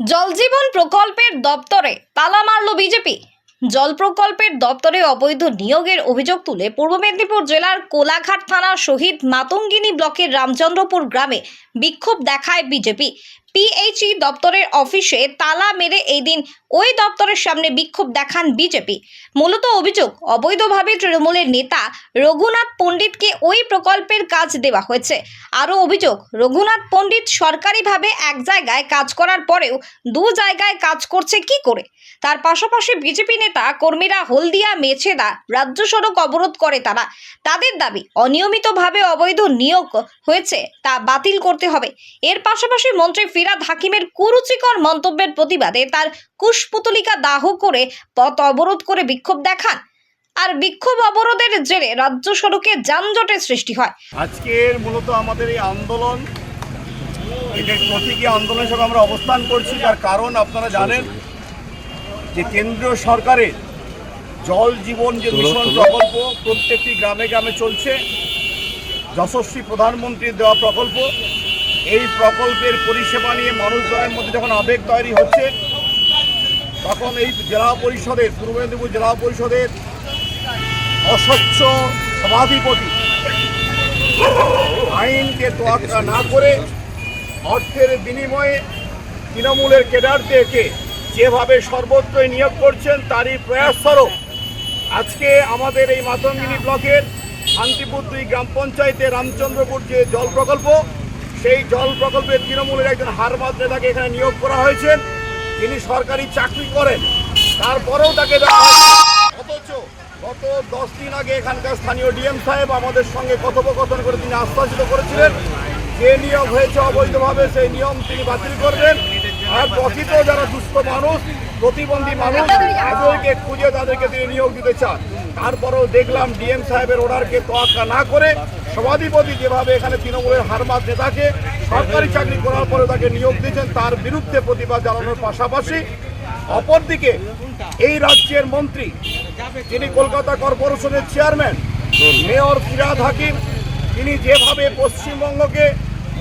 জলজীবন প্রকল্পের দপ্তরে তালা মারল বিজেপি। জল প্রকল্পের দপ্তরে অবৈধ নিয়োগের অভিযোগ তুলে পূর্ব মেদিনীপুর জেলার কোলাঘাট থানার শহীদ মাতঙ্গিনী ব্লকের রামচন্দ্রপুর গ্রামে বিক্ষোভ দেখায় বিজেপি। পিএইচই দপ্তরের অফিসে তালা মেরে এই দিন ওই দপ্তরের সামনে বিক্ষোভ দেখান বিজেপি। মূলত অভিযোগ, অবৈধভাবে তৃণমূলের নেতা রঘুনাথ পণ্ডিতকে ওই প্রকল্পের কাজ দেওয়া হয়েছে। আরও অভিযোগ, রঘুনাথ পণ্ডিত সরকারিভাবে এক জায়গায় কাজ করার পরেও দু জায়গায় কাজ করছে কি করে। তার পাশাপাশি বিজেপি নেতা কর্মীরা হলদিয়া মেছেদা রাজ্য সড়ক অবরোধ করে। তাদের দাবি, অনিয়মিতভাবে অবৈধ নিয়োগ হয়েছে তা বাতিল করতে হবে। এর পাশাপাশি মন্ত্রী ফিরহাদ হাকিমের কুরুচিকর মন্তব্যের প্রতিবাদে তার কুশপুতলিকা দাহ করে পথ অবরোধ করে বিক্ষোভ দেখান। আর বিক্ষোভ অবরোধের জেরে রাজ্য সড়কে যানজটের সৃষ্টি হয়। আজকের মূলত আমাদের এই আন্দোলন, এটার প্রতীকী আন্দোলনের সঙ্গে আমরা অবস্থান করছি। তার কারণ আপনারা জানেন যে কেন্দ্রীয় সরকারের জল জীবন যে মিশন প্রকল্প প্রত্যেকটি গ্রামে গ্রামে চলছে, যশস্বী প্রধানমন্ত্রীর দেওয়া প্রকল্প। এই প্রকল্পের পরিষেবা নিয়ে মানুষজনের মধ্যে যখন আবেগ তৈরি হচ্ছে, তখন এই জেলা পরিষদের, পূর্ব মেদিনীপুর জেলা পরিষদের অস্বচ্ছ সভাধিপতি আইনকে তোয়াক্কা না করে অর্থের বিনিময়ে তৃণমূলের ক্যাডারদেরকে যেভাবে সর্বত্রই নিয়োগ করছেন, তারই প্রয়াসস্বরূপ আজকে আমাদের এই মাতঙ্গিনী ব্লকের শান্তিপুর 2 গ্রাম পঞ্চায়েতে রামচন্দ্রপুর যে জল প্রকল্প, সেই জল প্রকল্পের তৃণমূলের একজন হারমাত নেতাকে এখানে নিয়োগ করা হয়েছে। তিনি সরকারি চাকরি করেন, তারপরেও তাকে দেওয়া হয়। অথচ গত 10 দিন আগে এখানকার স্থানীয় ডিএম সাহেব আমাদের সঙ্গে কথোপকথন করে তিনি আশ্বাসিত করেছিলেন যে নিয়োগ হয়েছে অবৈধভাবে, সেই নিয়ম তিনি বাতিল করবেন। আর প্রকৃত যারা দুস্থ মানুষ, প্রতিবন্ধী মানুষ, তাদেরকে খুঁজে তাদেরকে তিনি নিয়োগ দিতে চান। তারপরেও দেখলাম ডিএম সাহেবের অর্ডারকে তোয়াক্কা না করে সভাধিপতি যেভাবে এখানে তৃণমূলের হারমাত নেতাকে সরকারি চাকরি করার পরে তাকে নিয়োগ দিয়েছেন, তার বিরুদ্ধে প্রতিবাদ জানানোর পাশাপাশি অপরদিকে এই রাজ্যের মন্ত্রী, তিনি কলকাতা কর্পোরেশনের চেয়ারম্যান মেয়র ফিরহাদ হাকিম, তিনি যেভাবে পশ্চিমবঙ্গকে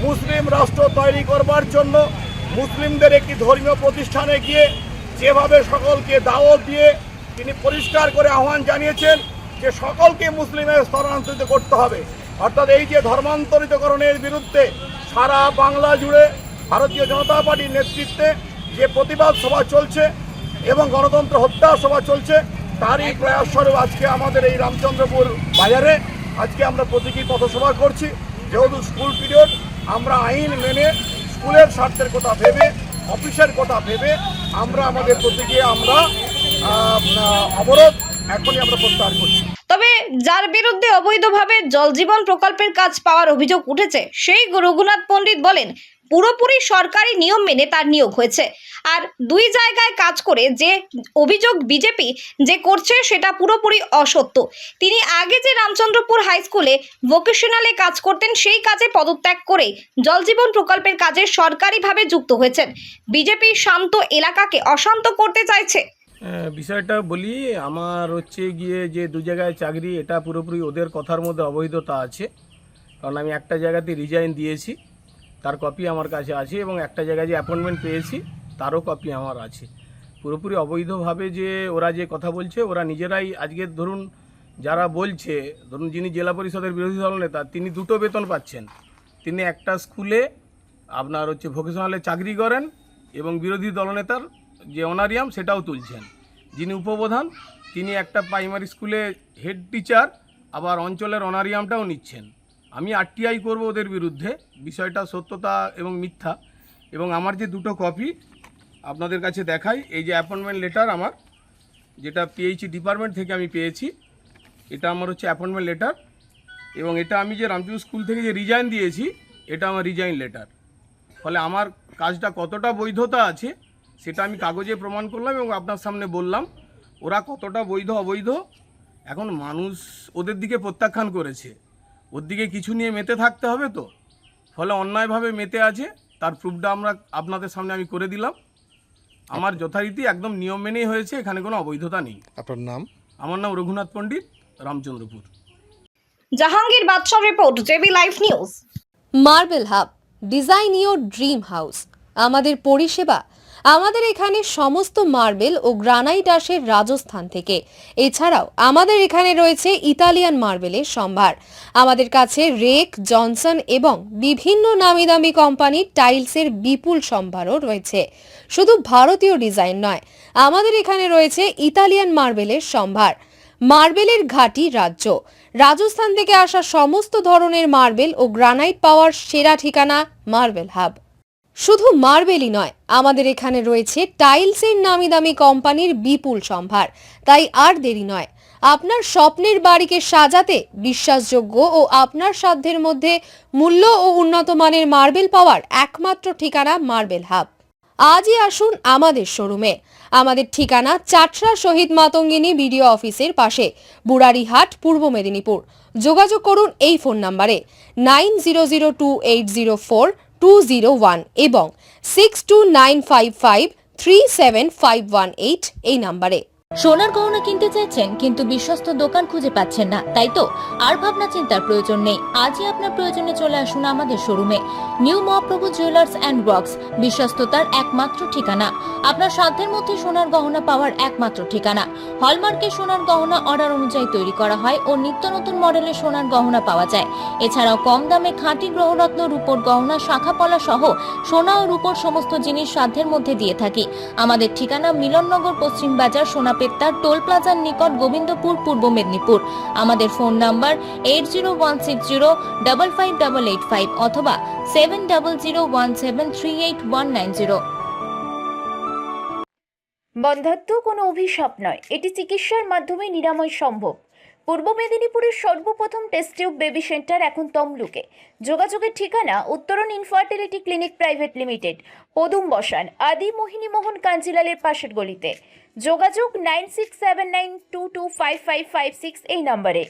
মুসলিম রাষ্ট্র তৈরি করবার জন্য মুসলিমদের একটি ধর্মীয় প্রতিষ্ঠানে গিয়ে যেভাবে সকলকে দাওয়াত দিয়ে তিনি পরিষ্কার করে আহ্বান জানিয়েছেন যে সকলকে মুসলিমে স্থানান্তরিত করতে হবে। অর্থাৎ এই যে ধর্মান্তরিতকরণের বিরুদ্ধে সারা বাংলা জুড়ে ভারতীয় জনতা পার্টির নেতৃত্বে যে প্রতিবাদ সভা চলছে এবং গণতন্ত্র হত্যা সভা চলছে, তারই প্রয়াসস্বরূপ আজকে আমাদের এই রামচন্দ্রপুর বাজারে আজকে আমরা প্রতীকী পথসভা করছি। যেহেতু স্কুল পিরিয়ড, আমরা আইন মেনে স্কুলের স্বার্থের কথা ভেবে, অফিসের কথা ভেবে আমরা আমাদের প্রতীকী আমরা অবরোধ এখনই আমরা প্রত্যাহার করছি। তবে যার বিরুদ্ধে অবৈধভাবে জল জীবন প্রকল্পের কাজ পাওয়ার অভিযোগ উঠেছে, সেই রঘুনাথ পণ্ডিত বলেন পুরোপুরি সরকারি নিয়ম মেনে তার নিয়োগ হয়েছে। আর 2 জায়গায় কাজ করে যে অভিযোগ বিজেপি যে করছে সেটা পুরোপুরি অসত্য। তিনি আগে যে রামচন্দ্রপুর হাই স্কুলে ভোকেশনালে কাজ করতেন, সেই কাজে পদত্যাগ করে জল জীবন প্রকল্পের কাজে সরকারিভাবে যুক্ত হয়েছেন। বিজেপি শান্ত এলাকাকে অশান্ত করতে চাইছে। বিষয়টা বলি, আমার হচ্ছে গিয়ে যে 2 জায়গায় চাকরি, এটা পুরোপুরি ওদের কথার মধ্যে অবৈধতা আছে। কারণ আমি একটা জায়গাতে রিজাইন দিয়েছি, তার কপি আমার কাছে আছে, এবং একটা জায়গায় যে অ্যাপয়েন্টমেন্ট পেয়েছি তারও কপি আমার আছে। পুরোপুরি অবৈধভাবে যে ওরা যে কথা বলছে, ওরা নিজেরাই আজকে ধরুন যারা বলছে, ধরুন যিনি জেলা পরিষদের বিরোধী দল নেতা, তিনি 2টো বেতন পাচ্ছেন। তিনি একটা স্কুলে আপনার হচ্ছে ভোকেশনালে চাকরি করেন এবং বিরোধী দলনেতার যে অনারিয়াম সেটাও তুলছেন। যিনি উপপ্রধান, তিনি একটা প্রাইমারি স্কুলে হেড টিচার, আবার অঞ্চলের অনারিয়ামটাও নিচ্ছেন। আমি আরটিআই করব ওদের বিরুদ্ধে, বিষয়টা সত্যতা এবং মিথ্যা। এবং আমার যে 2টো কপি আপনাদের কাছে দেখাই, এই যে অ্যাপয়েন্টমেন্ট লেটার আমার, যেটা পিএইচই ডিপার্টমেন্ট থেকে আমি পেয়েছি, এটা আমার হচ্ছে অ্যাপয়েন্টমেন্ট লেটার। এবং এটা আমি যে রামচন্দ্র স্কুল থেকে যে রিজাইন দিয়েছি, এটা আমার রিজাইন লেটার। ফলে আমার কাজটা কতটা বৈধতা আছে সেটা আমি কাগজে প্রমাণ করলাম এবং আপনার সামনে বললাম। ওরা কতটা বৈধ অবৈধ এখন মানুষ ওদের দিকে প্রত্যাখ্যান করেছে, ওর দিকে কিছু নিয়ে মেতে থাকতে হবে তো। ফলে অন্যায়ভাবে মেতে আছে, তার প্রুফটা আমরা আপনাদের সামনে আমি করে দিলাম। আমার যথারীতি একদম নিয়ম মেনেই হয়েছে, এখানে কোনো অবৈধতা নেই। আপনার নাম? আমার নাম রঘুনাথ পণ্ডিত, রামচন্দ্রপুর। জাহাঙ্গীর বাদশাহ report, JB live news. Marble hub, design your dream house. আমাদের পরিষেবা আমাদের এখানে সমস্ত মার্বেল ও গ্রানাইট আসে রাজস্থান থেকে। এছাড়াও আমাদের এখানে রয়েছে ইতালিয়ান মার্বেলের সম্ভার। আমাদের কাছে রেক, জনসন এবং বিভিন্ন নামি দামি কোম্পানির টাইলসের বিপুল সম্ভারও রয়েছে। শুধু ভারতীয় ডিজাইন নয়, আমাদের এখানে রয়েছে ইতালিয়ান মার্বেলের সম্ভার। মার্বেলের ঘাঁটি রাজ্য রাজস্থান থেকে আসা সমস্ত ধরনের মার্বেল ও গ্রানাইট পাওয়ার সেরা ঠিকানা মার্বেল হাব। শুধু মার্বেলই নয়, আমাদের এখানে রয়েছে টাইলসের নামি দামি কোম্পানির বিপুল সম্ভার। তাই আর দেরি নয়, আপনার স্বপ্নের বাড়িকে সাজাতে বিশ্বাসযোগ্য ও আপনার সাধ্যের মধ্যে মূল্য ও উন্নত মানের মার্বেল পাওয়ার একমাত্র ঠিকানা মার্বেল হাব। আজই আসুন আমাদের শোরুমে। আমাদের ঠিকানা চাটরা শহীদ মাতঙ্গিনী বিডিও অফিসের পাশে, বুড়ারিহাট, পূর্ব মেদিনীপুর। যোগাযোগ করুন এই ফোন নম্বরে 9002804201 এবং 6295537518 এই নম্বরে। সোনার গহনা কিনতে চাইছেন কিন্তু বিশ্বস্ত দোকান খুঁজে পাচ্ছেন না, তাই তো আর ভাবনা চিন্তার প্রয়োজন নেই। আজই আপনার প্রয়োজনে চলে আসুন আমাদের শোরুমে। New Mahaprabhu jewellers and works, বিশ্বস্ততার একমাত্র ঠিকানা। আপনার সাধ্যের মধ্যে সোনার গহনা পাওয়ার একমাত্র ঠিকানা। হলমার্কের সোনার গহনা অর্ডার অনুযায়ী তৈরি করা হয় ও নিত্য নতুন মডেলের সোনার গহনা পাওয়া যায়। এছাড়াও কম দামে খাঁটি গ্রহরত্ন, রূপোর গহনা, শাখাপলা সহ সোনা ও রূপোর সমস্ত জিনিস সাধ্যের মধ্যে দিয়ে থাকি। আমাদের ঠিকানা মিলননগর, পশ্চিম বাজার, সোনাপেত্তার টোল প্লাজার নিকট, গোবিন্দপুর, পূর্ব মেদিনীপুর। আমাদের ফোন নাম্বার 8016055885 অথবা 7001738190। বন্ধ্যাত্ব কোনো অভিশাপ নয়, এটি চিকিৎসার মাধ্যমে নিরাময় সম্ভব। পূর্ব মেদিনীপুরের সর্বপ্রথম টেস্ট টিউব বেবি সেন্টার এখন তমলুকে। যোগাযোগের ঠিকানা উত্তরণ ইনফার্টিলিটি ক্লিনিক প্রাইভেট লিমিটেড, পদুম বসান, আদি মোহিনী মোহন কাঞ্জিলালের পাশের গলিতে। যোগাযোগ 9679225556 এই নম্বরে।